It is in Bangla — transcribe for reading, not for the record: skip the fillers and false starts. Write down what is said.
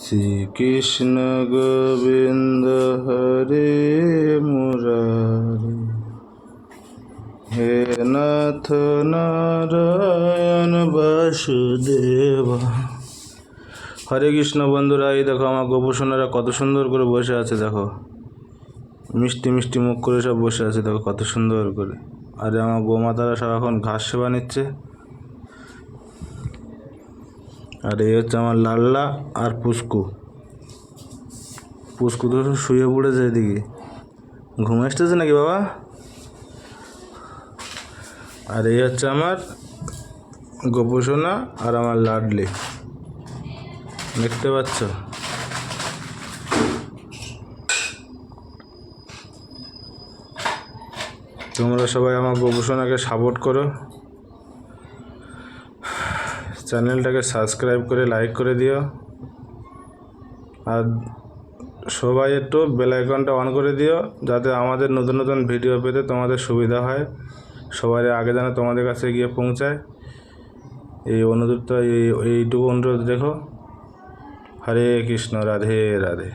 শ্রীকৃষ্ণ গোবিন্দ হরে মুরারি, হে নাথ নারায়ণ বাসুদেব। হরে কৃষ্ণ বন্ধুরা, এই দেখো আমার গোপসোনারা কত সুন্দর করে বসে আছে। দেখো মিষ্টি মিষ্টি মুখ করে সব বসে আছে, দেখো কত সুন্দর করে। আর আমার গোমাতারা সব এখন ঘাস সেবা নিচ্ছে। আর এই হচ্ছে আমার লাল্লা আর পুষ্কু। পুষ্কু তো শুয়ে পড়েছে এদিকে, ঘুম আসতেছে নাকি বাবা? আর এই হচ্ছে আমার গোপসোনা আর আমার লাডলি, দেখতে পাচ্ছ? তোমরা সবাই আমার গোপসোনাকে সাপোর্ট করো, চ্যানেলটাকে সাবস্ক্রাইব করে লাইক করে দিও। আর সবাই একটু বেল আইকনটা অন করে দিও, যাতে আমাদের নতুন নতুন ভিডিও পেতে তোমাদের সুবিধা হয়, সবার আগে যেন তোমাদের কাছে গিয়ে পৌঁছায়। এই অনুরোধটা, এইটুকু অনুরোধ রেখো। হরে কৃষ্ণ, রাধে রাধে।